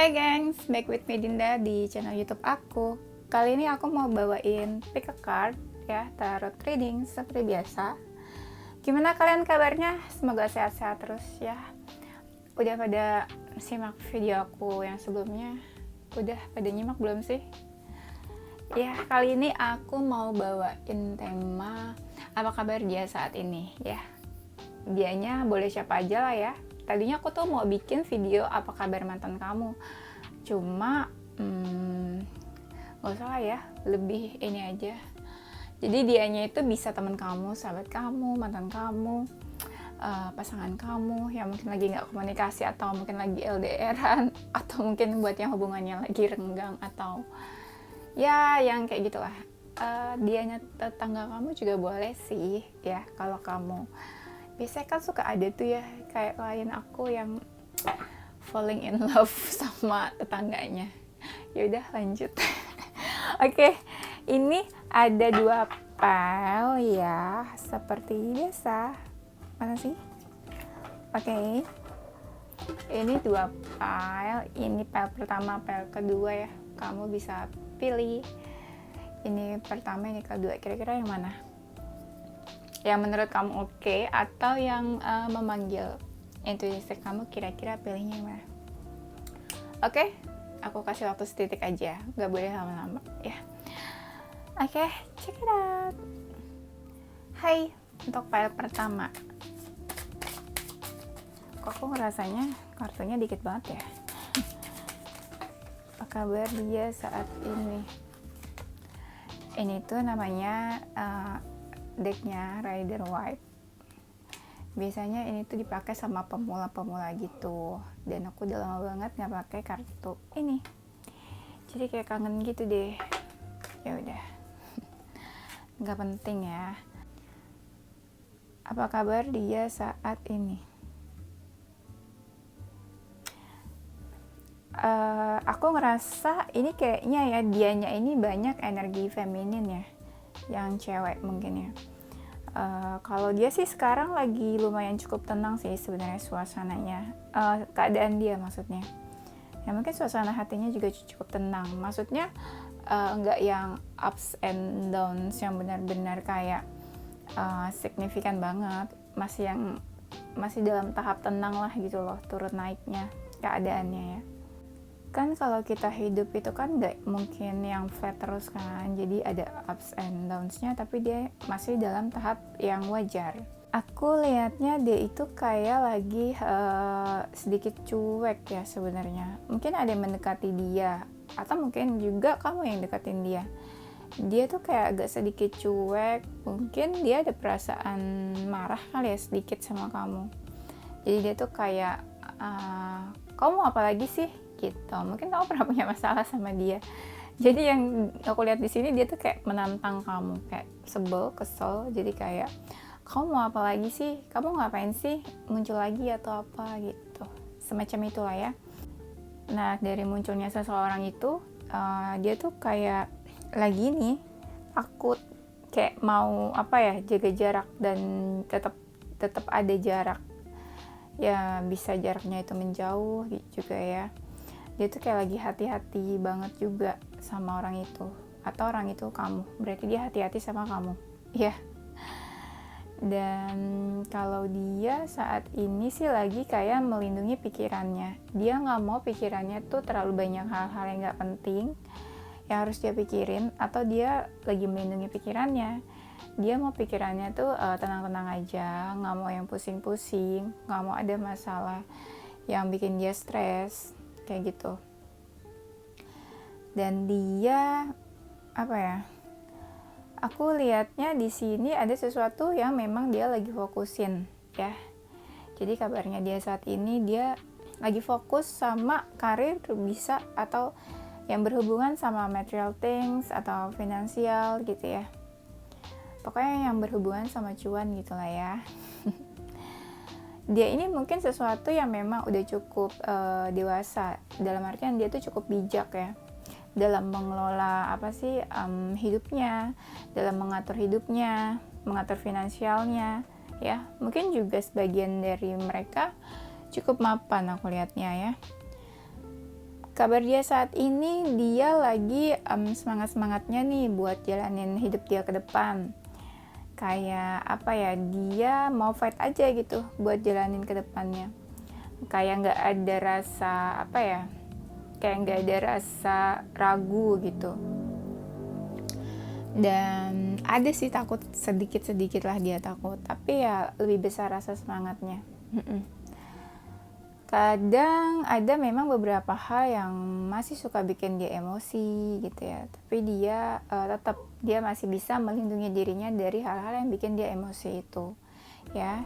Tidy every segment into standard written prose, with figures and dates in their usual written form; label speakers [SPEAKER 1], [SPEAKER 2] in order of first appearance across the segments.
[SPEAKER 1] Hai gengs, back with me Dinda di channel YouTube aku. Kali ini aku mau bawain pick a card ya, tarot reading seperti biasa. Gimana kalian kabarnya? Semoga sehat-sehat terus ya. Udah pada simak video aku yang sebelumnya? Udah pada nyimak belum sih? Ya, kali ini aku mau bawain tema apa kabar dia saat ini ya. Dianya boleh siapa aja lah ya. Tadinya aku tuh mau bikin video apa kabar mantan kamu, cuma gak usah lah ya, lebih ini aja. Jadi dianya itu bisa teman kamu, sahabat kamu, mantan kamu, pasangan kamu yang mungkin lagi nggak komunikasi, atau mungkin lagi LDRan, atau mungkin buat yang hubungannya lagi renggang, atau ya yang kayak gitulah. Dianya tetangga kamu juga boleh sih ya, kalau kamu biasanya kan suka ada tuh ya, kayak klien aku yang falling in love sama tetangganya. Ya udah lanjut. Oke, ini ada 2 pile ya, seperti biasa. Mana sih? Oke. Ini 2 pile, ini pile pertama, pile kedua ya. Kamu bisa pilih. Ini pertama, ini kedua. Kira-kira yang mana? Yang menurut kamu oke, atau yang memanggil intuisi kamu, kira-kira pilihnya yang mana? Oke, aku kasih waktu sedetik aja, nggak boleh lama-lama ya. Oke, check it out. Hai, untuk file pertama, kok aku ngerasanya kartunya dikit banget ya. Apa kabar dia saat ini? Ini tuh namanya decknya Rider White. Biasanya ini tuh dipakai sama pemula-pemula gitu, dan aku udah lama banget nggak pakai kartu ini, jadi kayak kangen gitu deh. Ya udah, nggak penting ya. Apa kabar dia saat ini? Aku ngerasa ini kayaknya ya, dianya ini banyak energi feminin ya, yang cewek mungkin ya. Kalau dia sih sekarang lagi lumayan cukup tenang sih sebenarnya suasananya, keadaan dia maksudnya. Ya mungkin suasana hatinya juga cukup tenang. Maksudnya nggak yang ups and downs yang benar-benar kayak signifikan banget. Masih dalam tahap tenang lah gitu loh, turun naiknya keadaannya ya. Kan kalau kita hidup itu kan nggak mungkin yang flat terus kan, jadi ada ups and downs-nya, tapi dia masih dalam tahap yang wajar. Aku lihatnya dia itu kayak lagi sedikit cuek ya sebenarnya. Mungkin ada yang mendekati dia, atau mungkin juga kamu yang deketin dia. Dia tuh kayak agak sedikit cuek, mungkin dia ada perasaan marah kali ya sedikit sama kamu. Jadi dia tuh kayak kamu mau apa lagi sih gitu. Mungkin kamu pernah punya masalah sama dia. Jadi yang aku lihat di sini, dia tuh kayak menantang kamu, kayak sebel, kesel. Jadi kayak, kamu mau apa lagi sih? Kamu ngapain sih muncul lagi atau apa gitu. Semacam itulah ya. Nah, dari munculnya seseorang itu, dia tuh kayak lagi nih takut, kayak mau apa ya, jaga jarak dan tetap ada jarak. Ya bisa jaraknya itu menjauh juga ya. Dia tuh kayak lagi hati-hati banget juga sama orang itu, atau orang itu kamu, berarti dia hati-hati sama kamu ya. Dan kalau dia saat ini sih lagi kayak melindungi pikirannya. Dia nggak mau pikirannya tuh terlalu banyak hal-hal yang nggak penting yang harus dia pikirin, atau dia lagi melindungi pikirannya. Dia mau pikirannya tuh tenang-tenang aja, nggak mau yang pusing-pusing, nggak mau ada masalah yang bikin dia stres kayak gitu. Dan dia apa ya, aku lihatnya di sini ada sesuatu yang memang dia lagi fokusin ya. Jadi kabarnya dia saat ini dia lagi fokus sama karir bisa, atau yang berhubungan sama material things atau finansial gitu ya. Pokoknya yang berhubungan sama cuan gitulah ya. Dia ini mungkin sesuatu yang memang udah cukup dewasa, dalam artian dia tuh cukup bijak ya dalam mengelola hidupnya, dalam mengatur hidupnya, mengatur finansialnya ya. Mungkin juga sebagian dari mereka cukup mapan aku lihatnya ya. kabar dia saat ini, dia lagi semangat-semangatnya nih buat jalanin hidup dia ke depan. Kayak apa ya, dia mau fight aja gitu buat jalanin ke depannya. Kayak nggak ada rasa apa ya, kayak nggak ada rasa ragu gitu. Dan ada sih takut, sedikit-sedikit lah dia takut, tapi ya lebih besar rasa semangatnya. Kadang ada memang beberapa hal yang masih suka bikin dia emosi gitu ya, tapi dia tetap dia masih bisa melindungi dirinya dari hal-hal yang bikin dia emosi itu ya,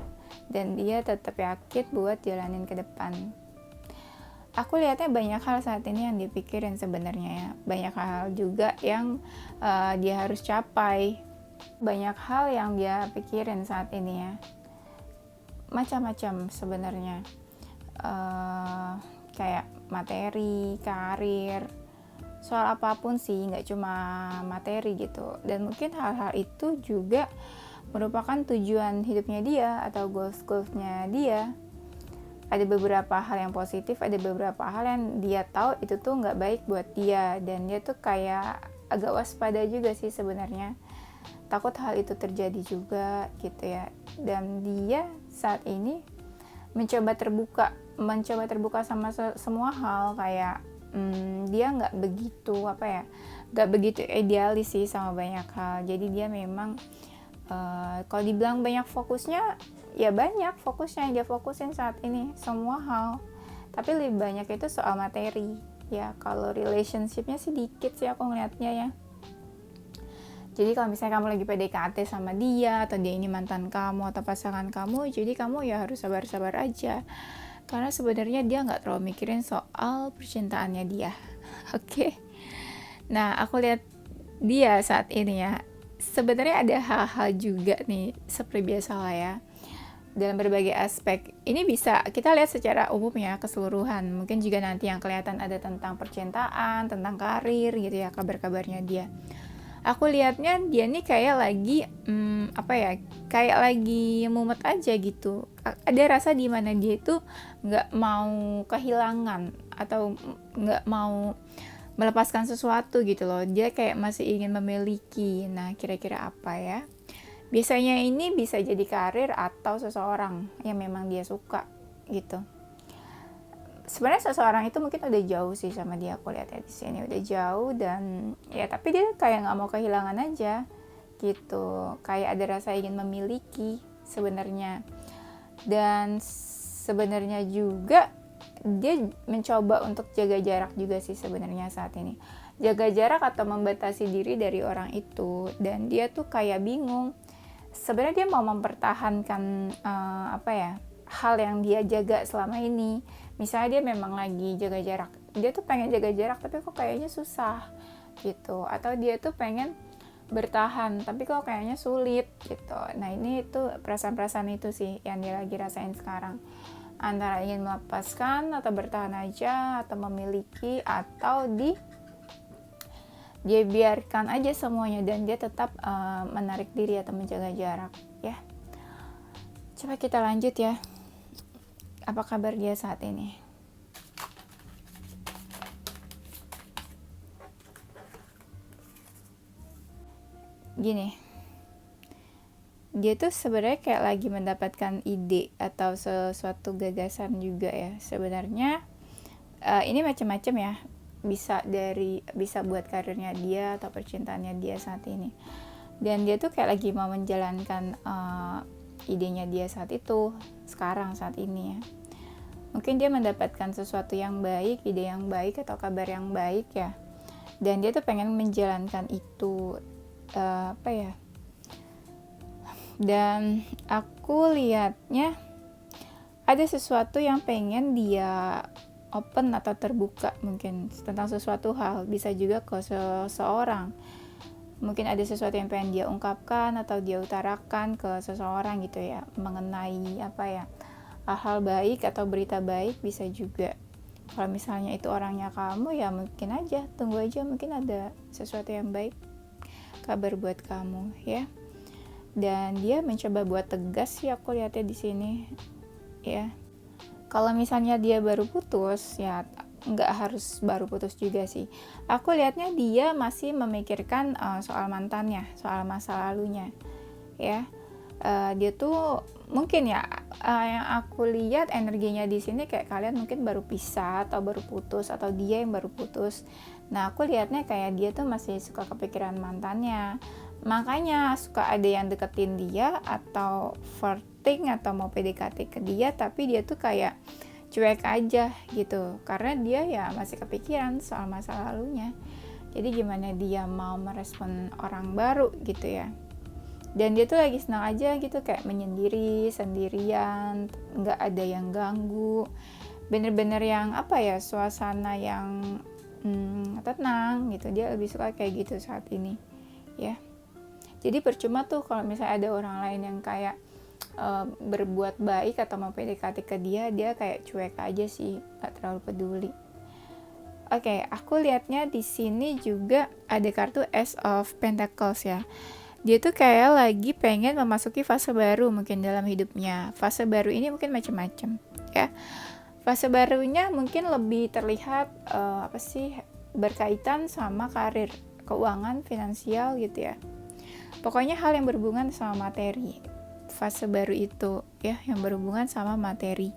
[SPEAKER 1] dan dia tetap yakin buat jalanin ke depan. Aku lihatnya banyak hal saat ini yang dipikirin sebenarnya ya, banyak hal juga yang dia harus capai, banyak hal yang dia pikirin saat ini ya, macam-macam sebenarnya. Kayak materi, karir, soal apapun sih, nggak cuma materi gitu. Dan mungkin hal-hal itu juga merupakan tujuan hidupnya dia atau goals-goalsnya dia. Ada beberapa hal yang positif, ada beberapa hal yang dia tahu itu tuh nggak baik buat dia, dan dia tuh kayak agak waspada juga sih sebenarnya, takut hal itu terjadi juga gitu ya. Dan dia saat ini mencoba terbuka sama semua hal, kayak dia nggak begitu idealis sih sama banyak hal. Jadi dia memang kalau dibilang banyak fokusnya, ya banyak fokusnya yang dia fokusin saat ini semua hal, tapi lebih banyak itu soal materi ya. Kalau relationshipnya sih dikit sih aku ngeliatnya ya. Jadi kalau misalnya kamu lagi PDKT sama dia, atau dia ini mantan kamu atau pasangan kamu, jadi kamu ya harus sabar-sabar aja, karena sebenarnya dia nggak terlalu mikirin soal percintaannya dia. Oke. Nah, aku lihat dia saat ini ya, sebenarnya ada hal-hal juga nih seperti biasa lah ya, dalam berbagai aspek. Ini bisa kita lihat secara umum ya, keseluruhan. Mungkin juga nanti yang kelihatan ada tentang percintaan, tentang karir gitu ya, kabar-kabarnya dia. Aku lihatnya dia nih kayak lagi kayak lagi mumet aja gitu. Ada rasa di mana dia itu nggak mau kehilangan atau nggak mau melepaskan sesuatu gitu loh. Dia kayak masih ingin memiliki. Nah, kira-kira apa ya? Biasanya ini bisa jadi karir atau seseorang yang memang dia suka gitu. Sebenarnya seseorang itu mungkin udah jauh sih sama dia, aku lihat ya di sini udah jauh, dan ya tapi dia kayak nggak mau kehilangan aja gitu, kayak ada rasa ingin memiliki sebenarnya. Dan sebenarnya juga dia mencoba untuk jaga jarak juga sih sebenarnya saat ini, jaga jarak atau membatasi diri dari orang itu. Dan dia tuh kayak bingung sebenarnya, dia mau mempertahankan hal yang dia jaga selama ini. Misalnya dia memang lagi jaga jarak, dia tuh pengen jaga jarak tapi kok kayaknya susah gitu, atau dia tuh pengen bertahan tapi kok kayaknya sulit gitu. Nah, ini tuh perasaan-perasaan itu sih yang dia lagi rasain sekarang, antara ingin melepaskan atau bertahan aja, atau memiliki, atau dia biarkan aja semuanya dan dia tetap menarik diri atau menjaga jarak ya. Coba kita lanjut ya, apa kabar dia saat ini. Gini, dia tuh sebenarnya kayak lagi mendapatkan ide atau sesuatu gagasan juga ya sebenarnya. Ini macam-macam ya, bisa buat karirnya dia atau percintaannya dia saat ini. Dan dia tuh kayak lagi mau menjalankan idenya dia saat ini ya. Mungkin dia mendapatkan sesuatu yang baik, ide yang baik atau kabar yang baik ya, dan dia tuh pengen menjalankan itu dan aku lihatnya ada sesuatu yang pengen dia open atau terbuka mungkin tentang sesuatu hal, bisa juga ke seseorang. Mungkin ada sesuatu yang pengen dia ungkapkan atau dia utarakan ke seseorang gitu ya, mengenai hal-hal baik atau berita baik bisa juga. Kalau misalnya itu orangnya kamu, ya mungkin aja, tunggu aja, mungkin ada sesuatu yang baik, kabar buat kamu ya. Dan dia mencoba buat tegas sih aku lihatnya di sini ya. Kalau misalnya dia baru putus ya, nggak harus baru putus juga sih. Aku lihatnya dia masih memikirkan soal mantannya, soal masa lalunya, ya. Dia tuh mungkin ya, yang aku lihat energinya di sini kayak kalian mungkin baru pisah atau baru putus, atau dia yang baru putus. Nah, aku lihatnya kayak dia tuh masih suka kepikiran mantannya, makanya suka ada yang deketin dia atau flirting atau mau PDKT ke dia, tapi dia tuh kayak cuek aja gitu, karena dia ya masih kepikiran soal masa lalunya. Jadi gimana dia mau merespon orang baru gitu ya. Dan dia tuh lagi senang aja gitu, kayak menyendiri, sendirian, nggak ada yang ganggu, bener-bener yang apa ya, suasana yang tenang gitu. Dia lebih suka kayak gitu saat ini ya. Jadi percuma tuh kalau misalnya ada orang lain yang kayak berbuat baik atau mau PDKT ke dia, dia kayak cuek aja sih, nggak terlalu peduli. Oke, aku lihatnya di sini juga ada kartu Ace of Pentacles ya. Dia tuh kayak lagi pengen memasuki fase baru mungkin dalam hidupnya. Fase baru ini mungkin macam-macam ya. Fase barunya mungkin lebih terlihat berkaitan sama karir, keuangan, finansial gitu ya. Pokoknya hal yang berhubungan sama materi. Fase baru itu ya, yang berhubungan sama materi.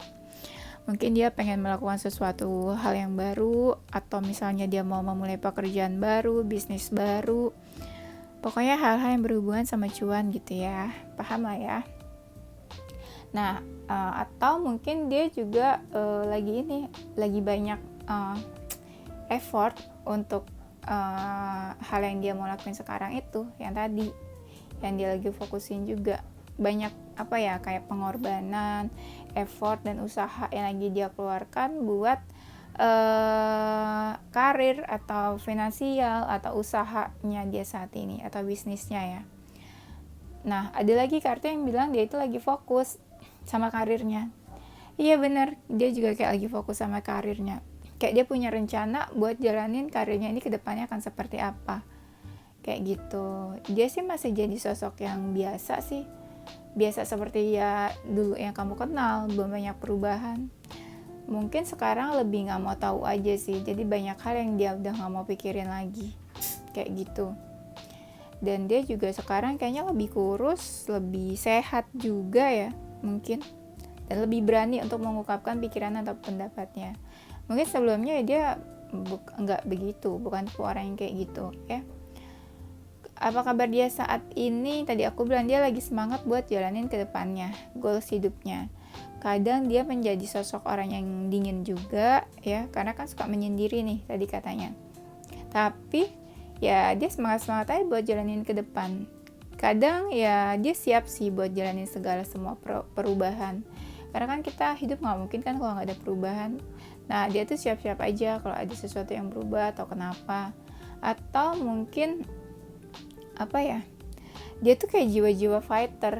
[SPEAKER 1] Mungkin dia pengen melakukan sesuatu hal yang baru, atau misalnya dia mau memulai pekerjaan baru, bisnis baru. Pokoknya hal-hal yang berhubungan sama cuan gitu ya, paham lah ya. Nah, atau mungkin dia juga lagi banyak effort untuk hal yang dia mau lakuin sekarang itu, yang tadi, yang dia lagi fokusin juga. Banyak kayak pengorbanan, effort dan usaha yang lagi dia keluarkan buat karir atau finansial atau usahanya dia saat ini atau bisnisnya ya. Nah, ada lagi kartu yang bilang dia itu lagi fokus sama karirnya. Iya benar, dia juga kayak lagi fokus sama karirnya. Kayak dia punya rencana buat jalanin karirnya ini ke depannya akan seperti apa. Kayak gitu. Dia sih masih jadi sosok yang biasa sih. Biasa seperti ya dulu yang kamu kenal, belum banyak perubahan. Mungkin sekarang lebih gak mau tahu aja sih, jadi banyak hal yang dia udah gak mau pikirin lagi, kayak gitu. Dan dia juga sekarang kayaknya lebih kurus, lebih sehat juga ya, mungkin. Dan lebih berani untuk mengungkapkan pikiran atau pendapatnya. Mungkin sebelumnya dia gak begitu, bukan orang yang kayak gitu ya. Apa kabar dia saat ini? Tadi aku bilang dia lagi semangat buat jalanin ke depannya, goals hidupnya. Kadang dia menjadi sosok orang yang dingin juga ya, karena kan suka menyendiri nih tadi katanya. Tapi ya dia semangat-semangat aja buat jalanin ke depan. Kadang ya dia siap sih buat jalanin segala semua perubahan. Karena kan kita hidup gak mungkin kan kalau gak ada perubahan. Nah dia tuh siap-siap aja kalau ada sesuatu yang berubah atau kenapa. Atau mungkin dia tuh kayak jiwa-jiwa fighter,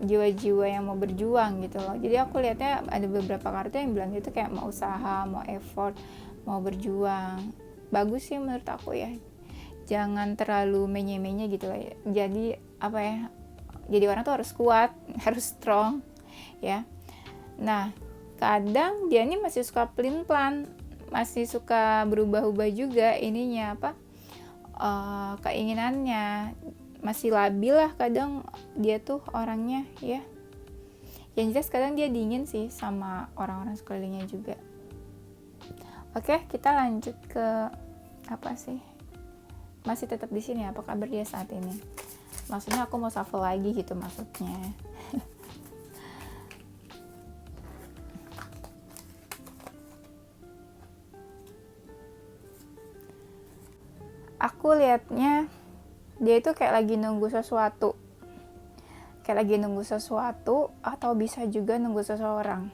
[SPEAKER 1] jiwa-jiwa yang mau berjuang gitu loh. Jadi aku lihatnya ada beberapa kartu yang bilang itu kayak mau usaha, mau effort, mau berjuang. Bagus sih menurut aku ya. Jangan terlalu menye-menye gitu loh ya. Jadi jadi orang tuh harus kuat, harus strong ya. Nah, kadang dia ini masih suka pelin-pelan, masih suka berubah-ubah juga ininya keinginannya. Masih labil lah kadang dia tuh orangnya ya. Yang jelas kadang dia dingin sih sama orang-orang sekelilingnya juga. Oke, kita lanjut ke masih tetap di sini, apa kabar dia saat ini? Maksudnya aku mau shuffle lagi gitu maksudnya. Aku lihatnya dia itu kayak lagi nunggu sesuatu. Atau bisa juga nunggu seseorang.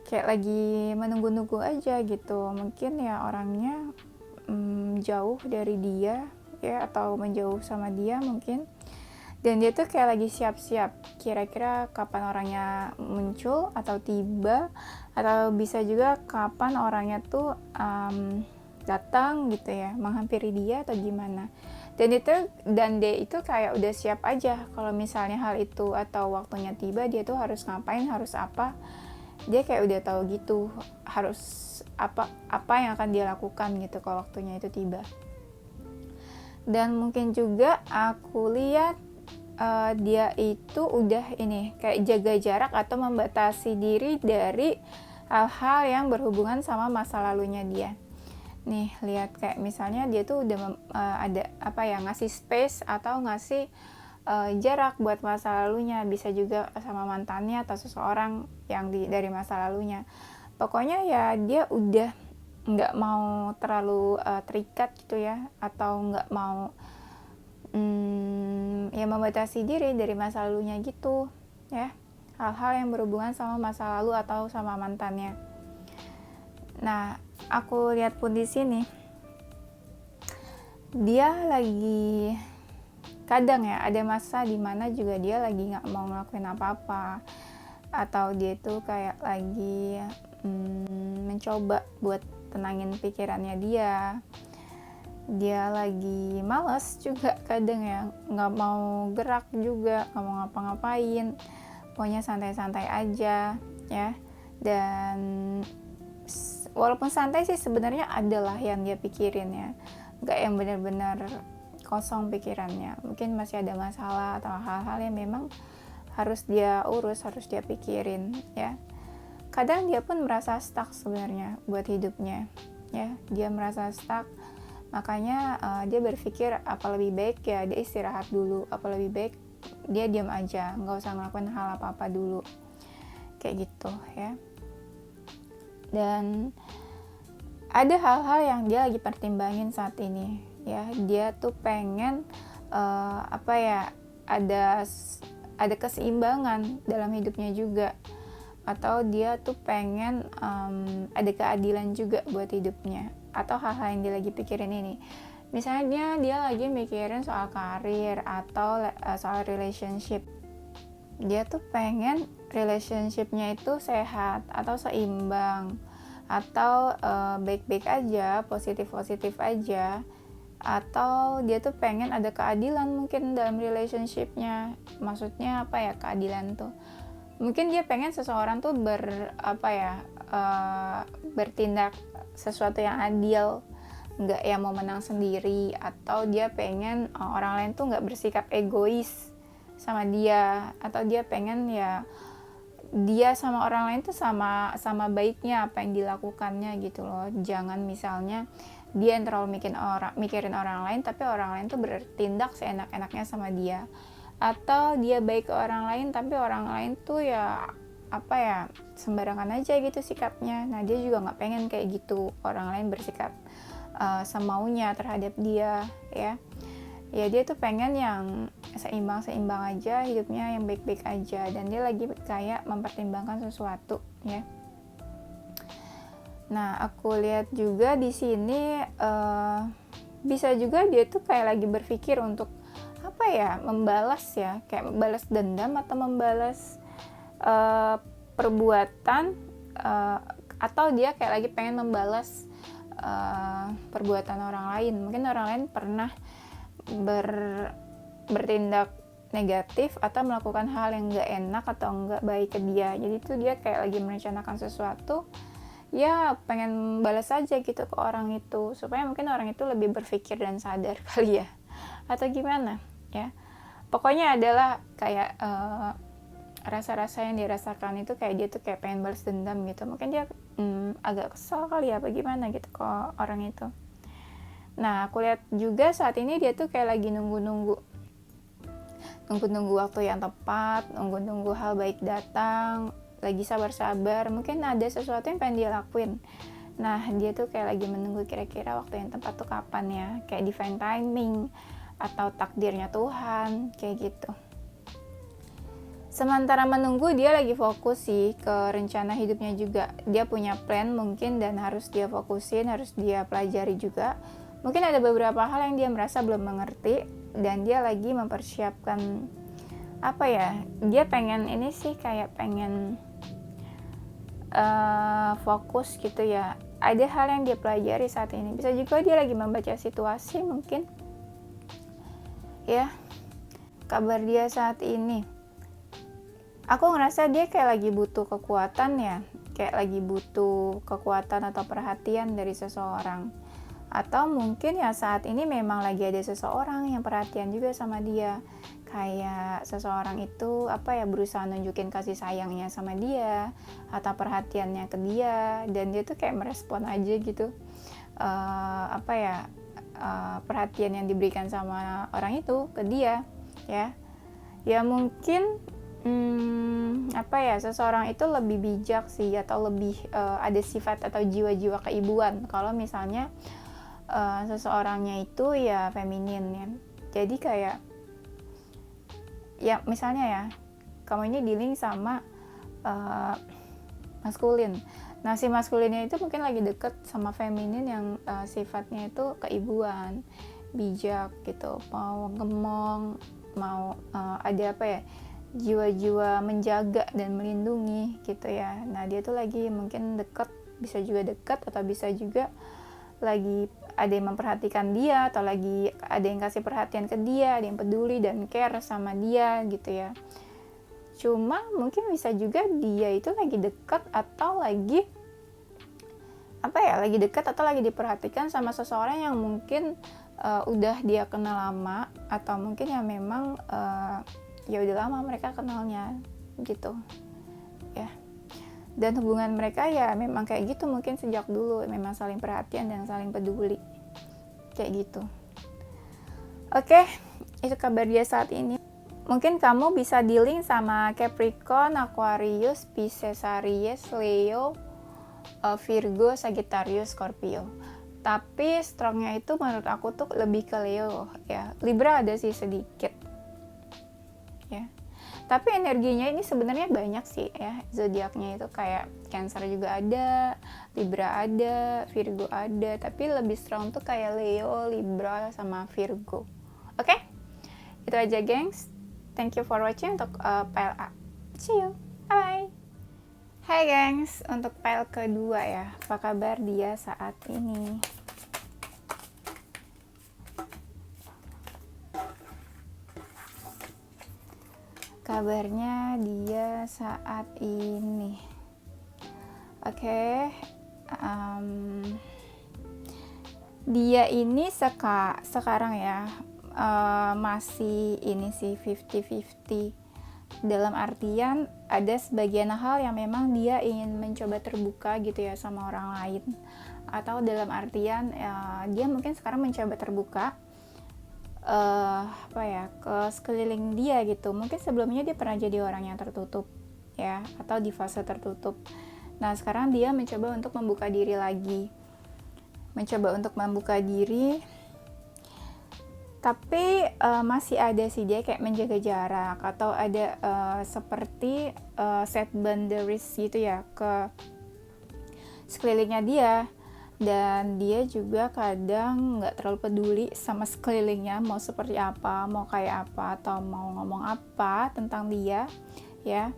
[SPEAKER 1] Kayak lagi menunggu-nunggu aja gitu. Mungkin ya orangnya jauh dari dia ya, atau menjauh sama dia mungkin. Dan dia tuh kayak lagi siap-siap. Kira-kira kapan orangnya muncul atau tiba, atau bisa juga kapan orangnya tuh datang gitu ya, menghampiri dia atau gimana. Dan dia itu kayak udah siap aja kalau misalnya hal itu atau waktunya tiba, dia tuh harus ngapain, harus apa. dia kayak udah tahu gitu harus apa yang akan dia lakukan gitu kalau waktunya itu tiba. Dan mungkin juga aku lihat dia itu udah ini kayak jaga jarak atau membatasi diri dari hal-hal yang berhubungan sama masa lalunya dia. Nih lihat kayak misalnya dia tuh udah ada ngasih space atau ngasih jarak buat masa lalunya, bisa juga sama mantannya atau seseorang yang dari masa lalunya. Pokoknya ya dia udah nggak mau terlalu terikat gitu ya, atau nggak mau ya membatasi diri dari masa lalunya gitu ya, hal-hal yang berhubungan sama masa lalu atau sama mantannya. Nah aku lihat pun di sini dia lagi kadang ya ada masa dimana juga dia lagi nggak mau ngelakuin apa-apa, atau dia tuh kayak lagi mencoba buat tenangin pikirannya dia lagi malas juga kadang ya, nggak mau gerak juga, nggak mau ngapa-ngapain, pokoknya santai-santai aja ya. Dan walaupun santai sih sebenarnya adalah yang dia pikirin ya, nggak yang benar-benar kosong pikirannya, mungkin masih ada masalah atau hal-hal yang memang harus dia urus, harus dia pikirin ya. Kadang dia pun merasa stuck sebenarnya buat hidupnya ya, dia merasa stuck. Makanya dia berpikir apa lebih baik ya dia istirahat dulu, apa lebih baik dia diam aja, nggak usah ngelakuin hal apa-apa dulu, kayak gitu ya. Dan ada hal-hal yang dia lagi pertimbangin saat ini ya, dia tuh pengen ada keseimbangan dalam hidupnya juga, atau dia tuh pengen ada keadilan juga buat hidupnya, atau hal-hal yang dia lagi pikirin ini. Misalnya dia lagi mikirin soal karir atau soal relationship, dia tuh pengen relationshipnya itu sehat atau seimbang, atau baik-baik aja, positif-positif aja, atau dia tuh pengen ada keadilan mungkin dalam relationshipnya. Maksudnya apa ya keadilan tuh? Mungkin dia pengen seseorang tuh bertindak sesuatu yang adil, nggak yang mau menang sendiri, atau dia pengen orang lain tuh nggak bersikap egois sama dia, atau dia pengen ya dia sama orang lain tuh sama baiknya apa yang dilakukannya gitu loh. Jangan misalnya dia yang terlalu mikirin orang lain, tapi orang lain tuh bertindak seenak-enaknya sama dia, atau dia baik ke orang lain tapi orang lain tuh ya sembarangan aja gitu sikapnya. Nah dia juga nggak pengen kayak gitu, orang lain bersikap semaunya terhadap dia ya. Dia tuh pengen yang seimbang aja hidupnya, yang baik-baik aja, dan dia lagi kayak mempertimbangkan sesuatu ya. Nah aku lihat juga di sini bisa juga dia tuh kayak lagi berpikir untuk membalas ya, kayak membalas dendam atau membalas perbuatan, atau dia kayak lagi pengen membalas perbuatan orang lain. Mungkin orang lain pernah bertindak negatif atau melakukan hal yang nggak enak atau nggak baik ke dia, jadi tuh dia kayak lagi merencanakan sesuatu ya, pengen balas aja gitu ke orang itu supaya mungkin orang itu lebih berpikir dan sadar kali ya, atau gimana ya. Pokoknya adalah kayak rasa-rasa yang dirasakan itu kayak dia tuh kayak pengen balas dendam gitu. Mungkin dia agak kesal kali ya, apa gimana gitu ke orang itu. Nah aku lihat juga saat ini dia tuh kayak lagi nunggu waktu yang tepat, nunggu hal baik datang, lagi sabar-sabar, mungkin ada sesuatu yang pengen dia lakuin. Nah dia tuh kayak lagi menunggu kira-kira waktu yang tepat tuh kapan ya, kayak divine timing atau takdirnya Tuhan, kayak gitu. Sementara menunggu dia lagi fokus sih ke rencana hidupnya juga. Dia punya plan mungkin dan harus dia fokusin, harus dia pelajari juga. Mungkin ada beberapa hal yang dia merasa belum mengerti dan dia lagi mempersiapkan dia pengen ini sih, kayak pengen fokus gitu ya. Ada hal yang dia pelajari saat ini. Bisa juga dia lagi membaca situasi mungkin ya. Kabar dia saat ini, aku ngerasa dia kayak lagi butuh kekuatan ya, kayak lagi butuh kekuatan atau perhatian dari seseorang. Atau mungkin ya saat ini memang lagi ada seseorang yang perhatian juga sama dia. Kayak seseorang itu berusaha nunjukin kasih sayangnya sama dia atau perhatiannya ke dia, dan dia tuh kayak merespon aja gitu. Perhatian yang diberikan sama orang itu ke dia, ya. Ya mungkin seseorang itu lebih bijak sih, atau lebih ada sifat atau jiwa-jiwa keibuan kalau misalnya seseorangnya itu ya feminin ya. Jadi kayak ya misalnya ya, kamu ini dealing sama maskulin. Nah si maskulinnya itu mungkin lagi deket sama feminin yang sifatnya itu keibuan, bijak gitu, mau ngemong, mau ada jiwa-jiwa menjaga dan melindungi gitu ya. Nah dia tuh lagi mungkin deket, bisa juga deket atau bisa juga lagi ada yang memperhatikan dia, atau lagi ada yang kasih perhatian ke dia, ada yang peduli dan care sama dia gitu ya. Cuma mungkin bisa juga dia itu lagi dekat atau lagi lagi diperhatikan sama seseorang yang mungkin udah dia kenal lama, atau mungkin ya memang ya udah lama mereka kenalnya gitu ya. Dan hubungan mereka ya memang kayak gitu, mungkin sejak dulu memang saling perhatian dan saling peduli kayak gitu. Oke, itu kabar dia saat ini. Mungkin kamu bisa dealing sama Capricorn, Aquarius, Pisces, Aries, Leo, Virgo, Sagittarius, Scorpio. Tapi strongnya itu menurut aku tuh lebih ke Leo ya. Libra ada sih sedikit ya. Tapi energinya ini sebenarnya banyak sih ya, zodiaknya itu kayak Cancer juga ada, Libra ada, Virgo ada, tapi lebih strong tuh kayak Leo, Libra, sama Virgo. Oke? Itu aja gengs. Thank you for watching untuk pile A. See you. Bye. Hai gengs, untuk pile kedua ya, apa kabar dia saat ini? Kabarnya dia saat ini, dia ini sekarang ya masih ini sih 50-50, dalam artian ada sebagian hal yang memang dia ingin mencoba terbuka gitu ya sama orang lain, atau dalam artian dia mungkin sekarang mencoba terbuka ke sekeliling dia gitu. Mungkin sebelumnya dia pernah jadi orang yang tertutup ya, atau di fase tertutup. Nah sekarang dia mencoba untuk membuka diri lagi, tapi masih ada sih dia kayak menjaga jarak, atau ada seperti set boundaries gitu ya ke sekelilingnya dia. Dan dia juga kadang nggak terlalu peduli sama sekelilingnya mau seperti apa, mau kayak apa, atau mau ngomong apa tentang dia ya.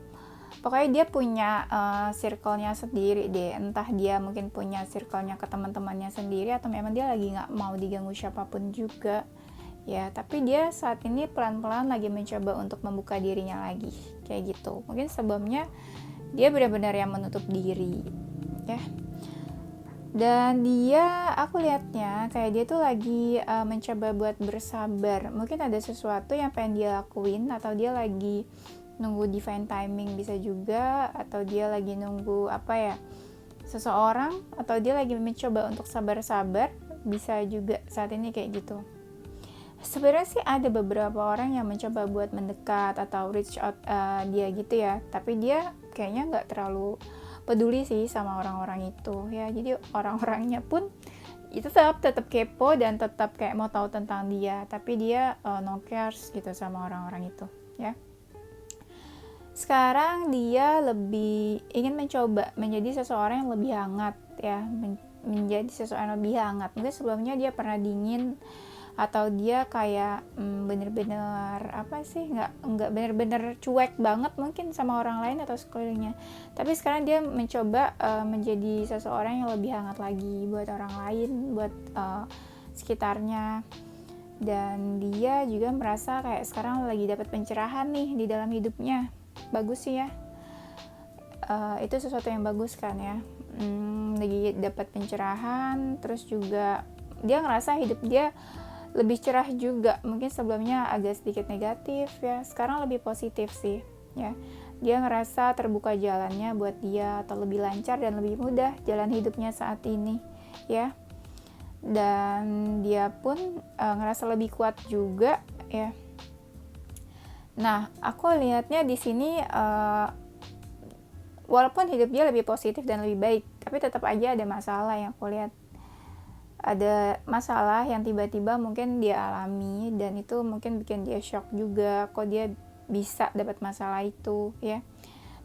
[SPEAKER 1] Pokoknya dia punya circle-nya sendiri deh, entah dia mungkin punya circle-nya ke teman-temannya sendiri, atau memang dia lagi nggak mau diganggu siapapun juga ya. Tapi dia saat ini pelan-pelan lagi mencoba untuk membuka dirinya lagi kayak gitu. Mungkin sebelumnya dia benar-benar yang menutup diri ya. Dan dia, aku lihatnya kayak dia tuh lagi mencoba buat bersabar. Mungkin ada sesuatu yang pengen dia lakuin, atau dia lagi nunggu divine timing bisa juga, atau dia lagi nunggu seseorang, atau dia lagi mencoba untuk sabar-sabar, bisa juga saat ini kayak gitu. Sebenarnya sih ada beberapa orang yang mencoba buat mendekat atau reach out dia gitu ya, tapi dia kayaknya nggak terlalu peduli sih sama orang-orang itu ya. Jadi orang-orangnya pun itu tetap kepo dan tetap kayak mau tahu tentang dia, tapi dia no cares gitu sama orang-orang itu ya. Sekarang dia lebih ingin mencoba menjadi seseorang yang lebih hangat ya, menjadi seseorang yang lebih hangat. Mungkin sebelumnya dia pernah dingin, atau dia kayak bener-bener nggak bener-bener cuek banget mungkin sama orang lain atau sekelilingnya. Tapi sekarang dia mencoba menjadi seseorang yang lebih hangat lagi buat orang lain, buat sekitarnya. Dan dia juga merasa kayak sekarang lagi dapat pencerahan nih di dalam hidupnya. Bagus sih ya. itu sesuatu yang bagus kan ya. Lagi dapat pencerahan, terus juga dia ngerasa hidup dia lebih cerah juga. Mungkin sebelumnya agak sedikit negatif ya, sekarang lebih positif sih ya. Dia ngerasa terbuka jalannya buat dia, atau lebih lancar dan lebih mudah jalan hidupnya saat ini ya. Dan dia pun ngerasa lebih kuat juga ya. Nah, aku lihatnya di sini walaupun hidup dia lebih positif dan lebih baik, tapi tetap aja ada masalah yang aku lihat. Ada masalah yang tiba-tiba mungkin dia alami, dan itu mungkin bikin dia shock juga, kok dia bisa dapat masalah itu ya.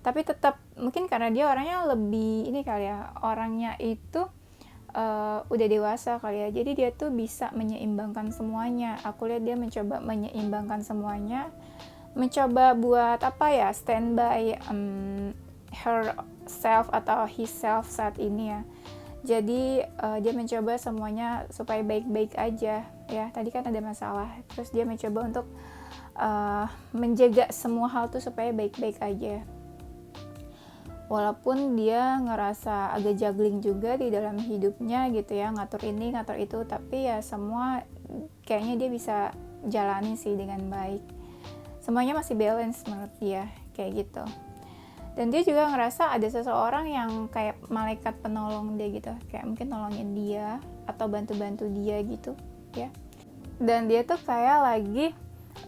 [SPEAKER 1] Tapi tetap mungkin karena dia orangnya lebih ini kali ya, orangnya itu udah dewasa kali ya, jadi dia tuh bisa menyeimbangkan semuanya. Aku lihat dia mencoba menyeimbangkan semuanya, mencoba buat apa ya, standby herself atau himself saat ini ya. Jadi dia mencoba semuanya supaya baik-baik aja ya. Tadi kan ada masalah, terus dia mencoba untuk menjaga semua hal tuh supaya baik-baik aja. Walaupun dia ngerasa agak juggling juga di dalam hidupnya gitu ya, ngatur ini ngatur itu, tapi ya semua kayaknya dia bisa jalani sih dengan baik. Semuanya masih balance menurut dia kayak gitu. Dan dia juga ngerasa ada seseorang yang kayak malaikat penolong dia gitu, kayak mungkin nolongin dia atau bantu-bantu dia gitu ya. Dan dia tuh kayak lagi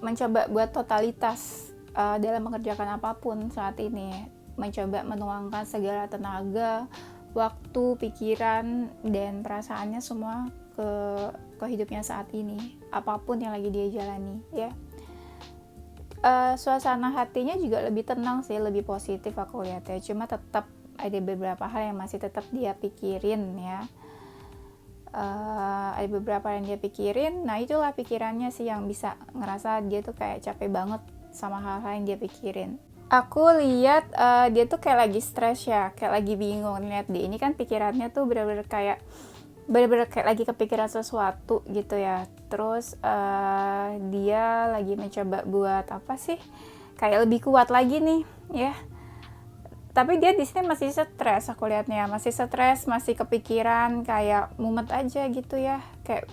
[SPEAKER 1] mencoba buat totalitas dalam mengerjakan apapun saat ini, mencoba menuangkan segala tenaga, waktu, pikiran, dan perasaannya semua ke hidupnya saat ini, apapun yang lagi dia jalani ya. Suasana hatinya juga lebih tenang sih, lebih positif aku lihat ya. Cuma tetap ada beberapa hal yang masih tetap dia pikirin ya. Ada beberapa yang dia pikirin. Nah itulah pikirannya sih yang bisa ngerasa dia tuh kayak capek banget sama hal-hal yang dia pikirin. Aku lihat dia tuh kayak lagi stres ya, kayak lagi bingung. Lihat dia ini kan pikirannya tuh bener-bener kayak lagi kepikiran sesuatu gitu ya. Terus dia lagi mencoba buat apa sih, kayak lebih kuat lagi nih ya. Tapi dia di sini masih stres, aku lihatnya masih stres, masih kepikiran, kayak mumet aja gitu ya, kayak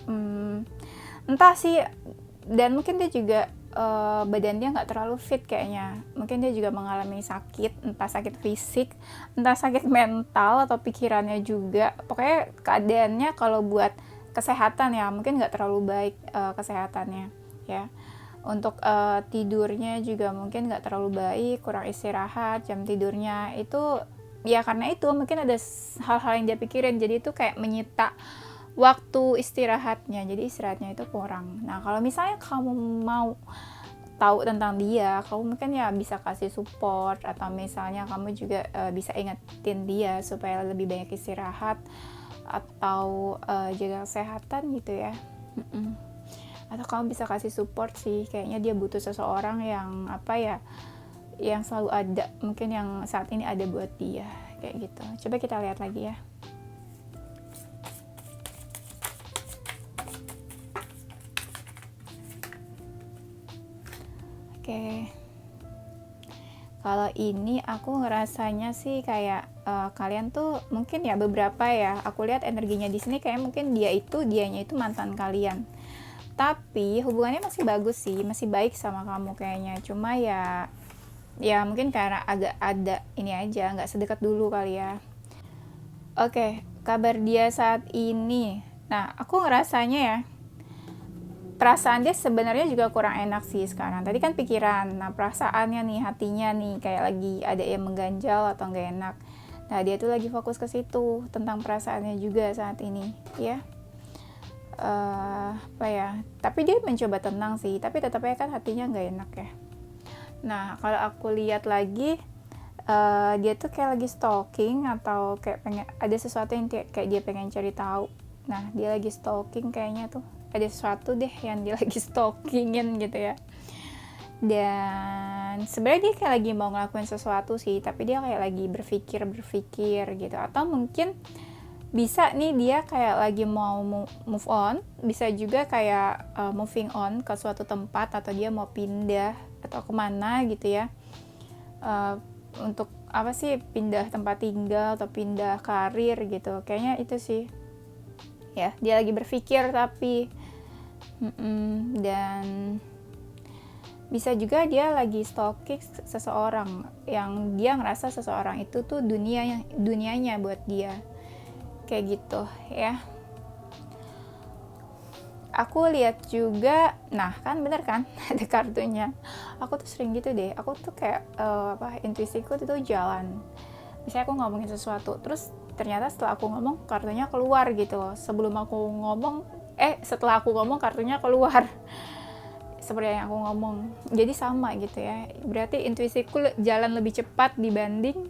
[SPEAKER 1] entah sih. Dan mungkin dia juga badan dia nggak terlalu fit kayaknya. Mungkin dia juga mengalami sakit, entah sakit fisik, entah sakit mental atau pikirannya juga. Pokoknya keadaannya kalau buat kesehatan ya mungkin nggak terlalu baik kesehatannya ya. Untuk tidurnya juga mungkin nggak terlalu baik, kurang istirahat, jam tidurnya itu ya karena itu mungkin ada hal-hal yang dia pikirin, jadi itu kayak menyita waktu istirahatnya, jadi istirahatnya itu kurang. Nah kalau misalnya kamu mau tahu tentang dia, kamu mungkin ya bisa kasih support, atau misalnya kamu juga bisa ingetin dia supaya lebih banyak istirahat atau jaga kesehatan gitu ya. Atau kamu bisa kasih support sih, kayaknya dia butuh seseorang yang apa ya, yang selalu ada, mungkin yang saat ini ada buat dia kayak gitu. Coba kita lihat lagi ya. Oke. Kalau ini aku ngerasanya sih kayak kalian tuh mungkin ya beberapa ya, aku lihat energinya di sini kayak mungkin dianya itu mantan kalian. Tapi hubungannya masih bagus sih, masih baik sama kamu kayaknya. Cuma ya mungkin karena agak ada ini aja, nggak sedekat dulu kali ya. Oke, kabar dia saat ini. Nah, aku ngerasanya ya, perasaan dia sebenarnya juga kurang enak sih sekarang. Tadi kan pikiran, nah perasaannya nih, hatinya nih kayak lagi ada yang mengganjal atau nggak enak. Nah dia tuh lagi fokus ke situ, tentang perasaannya juga saat ini ya. Apa ya, tapi dia mencoba tenang sih, tapi tetap aja kan hatinya nggak enak ya. Nah kalau aku lihat lagi, dia tuh kayak lagi stalking, atau kayak pengen ada sesuatu yang kayak dia pengen cari tahu. Nah dia lagi stalking, kayaknya tuh ada sesuatu deh yang dia lagi stalkingin gitu ya. Dan sebenarnya dia kayak lagi mau ngelakuin sesuatu sih, tapi dia kayak lagi berpikir gitu. Atau mungkin bisa nih dia kayak lagi mau move on, bisa juga kayak moving on ke suatu tempat, atau dia mau pindah atau kemana gitu ya, untuk apa sih, pindah tempat tinggal atau pindah karir gitu, kayaknya itu sih ya, dia lagi berpikir tapi dan bisa juga dia lagi stalking seseorang yang dia ngerasa seseorang itu tuh dunianya buat dia, kayak gitu ya. Aku lihat juga, nah kan bener kan ada kartunya. Aku tuh sering gitu deh, aku tuh kayak intuisiku itu jalan. Misalnya aku ngomongin sesuatu, terus ternyata setelah aku ngomong kartunya keluar gitu loh. Setelah aku ngomong kartunya keluar. Seperti yang aku ngomong. Jadi sama gitu ya. Berarti intuisiku jalan lebih cepat dibanding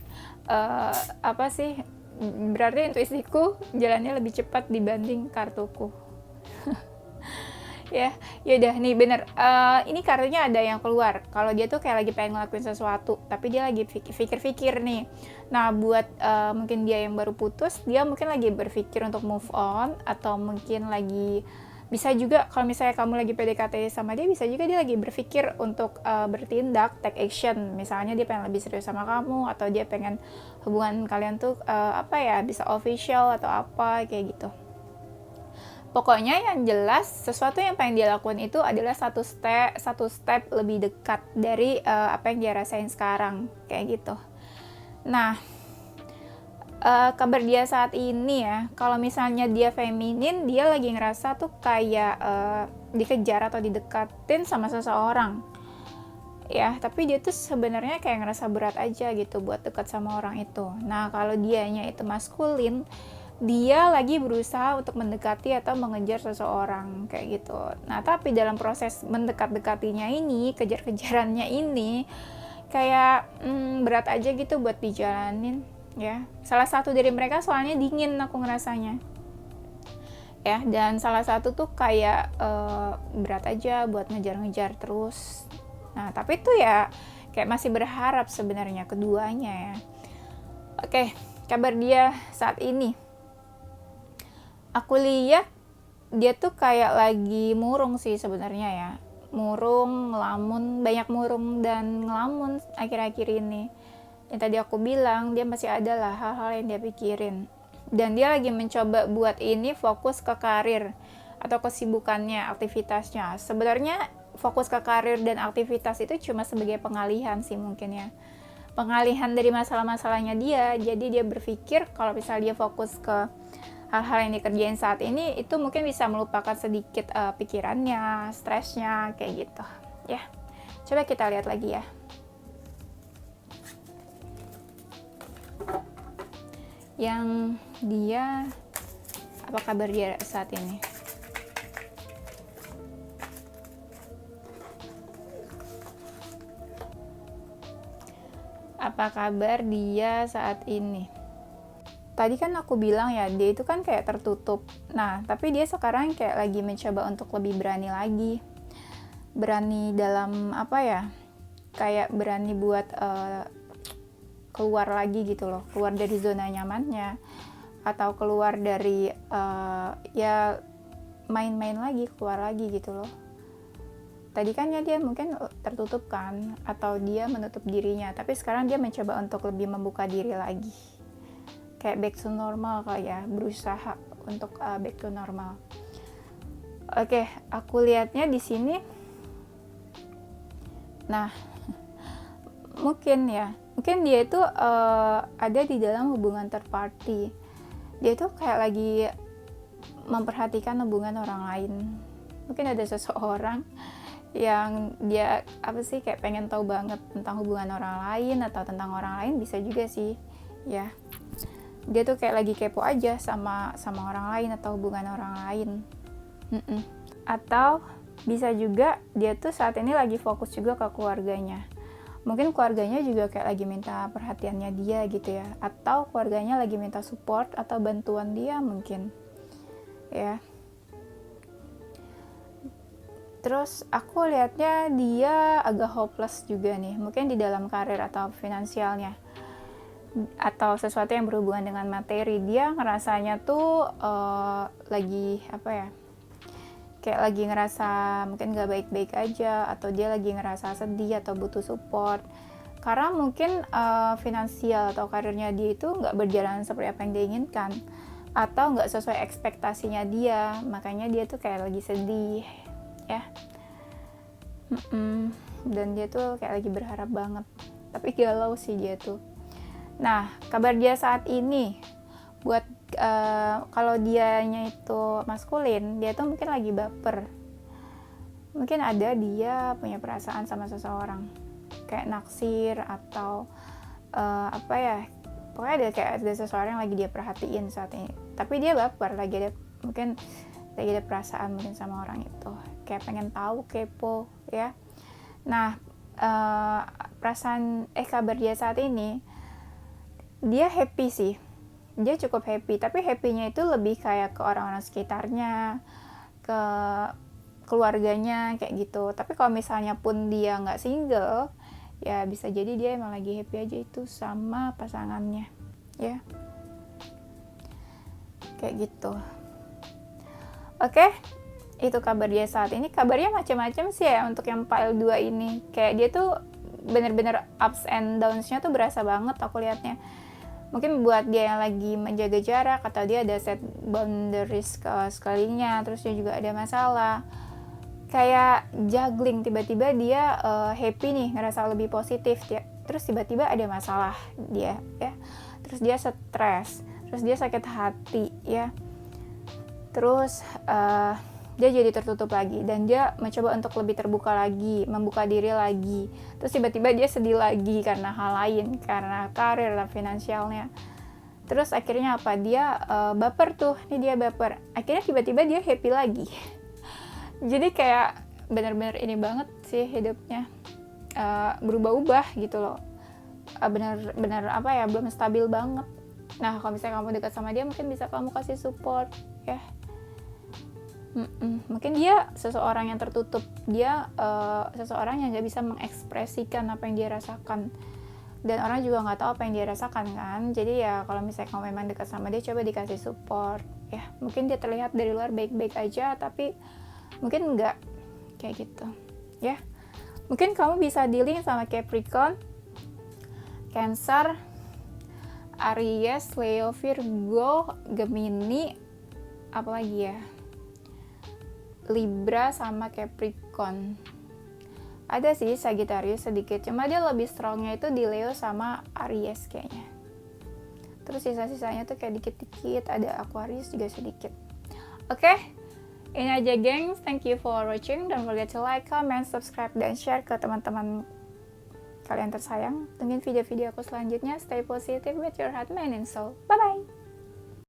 [SPEAKER 1] berarti intuisiku jalannya lebih cepat dibanding kartuku. Ya udah nih bener, ini kartunya ada yang keluar kalau dia tuh kayak lagi pengen ngelakuin sesuatu tapi dia lagi pikir-pikir nih. Nah buat mungkin dia yang baru putus, dia mungkin lagi berpikir untuk move on, atau mungkin lagi, bisa juga kalau misalnya kamu lagi PDKT sama dia, bisa juga dia lagi berpikir untuk bertindak, take action. Misalnya dia pengen lebih serius sama kamu, atau dia pengen hubungan kalian tuh bisa official atau apa kayak gitu. Pokoknya yang jelas sesuatu yang pengen dia lakukan itu adalah satu step lebih dekat dari apa yang dia rasain sekarang, kayak gitu. Nah, kabar dia saat ini ya, kalau misalnya dia feminin, dia lagi ngerasa tuh kayak dikejar atau didekatin sama seseorang. Ya, tapi dia tuh sebenarnya kayak ngerasa berat aja gitu buat dekat sama orang itu. Nah, kalau dianya itu maskulin, dia lagi berusaha untuk mendekati atau mengejar seseorang, kayak gitu. Nah, tapi dalam proses mendekat-dekatinya ini, kejar-kejarannya ini, kayak berat aja gitu buat dijalanin, ya. Salah satu dari mereka soalnya dingin aku ngerasanya. Ya, dan salah satu tuh kayak berat aja buat ngejar-ngejar terus. Nah, tapi itu ya kayak masih berharap sebenarnya keduanya ya. Oke, kabar dia saat ini. Aku lihat dia tuh kayak lagi murung sih sebenarnya ya. Murung, ngelamun, banyak murung dan ngelamun akhir-akhir ini. Yang tadi aku bilang, dia masih ada lah hal-hal yang dia pikirin. Dan dia lagi mencoba buat ini fokus ke karir atau kesibukannya, aktivitasnya. Sebenarnya fokus ke karir dan aktivitas itu cuma sebagai pengalihan sih mungkin ya. Pengalihan dari masalah-masalahnya dia. Jadi dia berpikir kalau misalnya dia fokus ke hal-hal yang dikerjain saat ini, itu mungkin bisa melupakan sedikit pikirannya, stresnya, kayak gitu ya. Coba kita lihat lagi ya. Yang dia, apa kabar dia saat ini? Apa kabar dia saat ini? Tadi kan aku bilang ya, dia itu kan kayak tertutup. Nah, tapi dia sekarang kayak lagi mencoba untuk lebih berani lagi. Berani dalam apa ya? Kayak berani buat keluar lagi gitu loh. Keluar dari zona nyamannya. Atau keluar dari ya main-main lagi, keluar lagi gitu loh. Tadi kan ya dia mungkin tertutup kan, atau dia menutup dirinya. Tapi sekarang dia mencoba untuk lebih membuka diri lagi. Kayak back to normal kali ya, berusaha untuk back to normal. Oke, aku lihatnya di sini. Nah, mungkin dia itu ada di dalam hubungan third party. Dia itu kayak lagi memperhatikan hubungan orang lain. Mungkin ada seseorang yang dia kayak pengen tahu banget tentang hubungan orang lain atau tentang orang lain, bisa juga sih ya. Dia tuh kayak lagi kepo aja sama orang lain atau hubungan orang lain. Atau bisa juga dia tuh saat ini lagi fokus juga ke keluarganya. Mungkin keluarganya juga kayak lagi minta perhatiannya dia gitu ya. Atau keluarganya lagi minta support atau bantuan dia mungkin. Ya. Terus aku lihatnya dia agak hopeless juga nih. Mungkin di dalam karir atau finansialnya. Atau sesuatu yang berhubungan dengan materi, dia ngerasanya tuh lagi kayak lagi ngerasa mungkin gak baik-baik aja, atau dia lagi ngerasa sedih atau butuh support karena mungkin finansial atau karirnya dia itu nggak berjalan seperti apa yang dia inginkan, atau nggak sesuai ekspektasinya dia, makanya dia tuh kayak lagi sedih ya. Dan dia tuh kayak lagi berharap banget, tapi galau sih dia tuh. Nah, kabar dia saat ini buat kalau dianya itu maskulin, dia tuh mungkin lagi baper. Mungkin ada dia punya perasaan sama seseorang, kayak naksir atau apa ya, pokoknya ada kayak ada seseorang yang lagi dia perhatiin saat ini, tapi dia baper, mungkin lagi ada perasaan mungkin sama orang itu, kayak pengen tahu, kepo ya. Nah, kabar dia saat ini, dia happy sih, dia cukup happy, tapi happy-nya itu lebih kayak ke orang-orang sekitarnya, ke keluarganya kayak gitu. Tapi kalau misalnya pun dia nggak single, ya bisa jadi dia emang lagi happy aja itu sama pasangannya ya, kayak gitu. Oke, itu kabar dia saat ini. Kabarnya macam-macam sih ya untuk yang file 2 ini, kayak dia tuh bener-bener ups and downs-nya tuh berasa banget aku liatnya. Mungkin buat dia yang lagi menjaga jarak, atau dia ada set boundaries ke sekelinya, terus dia juga ada masalah kayak juggling, tiba-tiba dia happy nih, ngerasa lebih positif ya, terus tiba-tiba ada masalah dia ya, terus dia stres, terus dia sakit hati ya, terus dia jadi tertutup lagi, dan dia mencoba untuk lebih terbuka lagi, membuka diri lagi, terus tiba-tiba dia sedih lagi karena hal lain, karena karir dan finansialnya. Terus akhirnya apa, dia baper tuh, dia baper, akhirnya tiba-tiba dia happy lagi. Jadi kayak benar-benar ini banget sih hidupnya, berubah-ubah gitu loh, benar-benar apa ya, belum stabil banget. Nah, kalau misalnya kamu dekat sama dia, mungkin bisa kamu kasih support ya. Mungkin dia seseorang yang tertutup, dia seseorang yang nggak bisa mengekspresikan apa yang dia rasakan, dan orang juga nggak tahu apa yang dia rasakan kan. Jadi ya kalau misalnya kamu memang dekat sama dia, coba dikasih support ya. Mungkin dia terlihat dari luar baik-baik aja, tapi mungkin enggak, kayak gitu ya. Mungkin kamu bisa dealing sama Capricorn, Cancer, Aries, Leo, Virgo, Gemini, apalagi ya, Libra sama Capricorn. Ada sih Sagittarius sedikit, cuma dia lebih strongnya itu di Leo sama Aries kayaknya. Terus sisa-sisanya tuh kayak dikit-dikit, ada Aquarius juga sedikit. Oke. Ini aja gengs, thank you for watching. Don't forget to like, comment, subscribe, dan share ke teman-teman kalian tersayang. Tungguin video-video aku selanjutnya. Stay positive with your heart, mind, and soul. Bye-bye!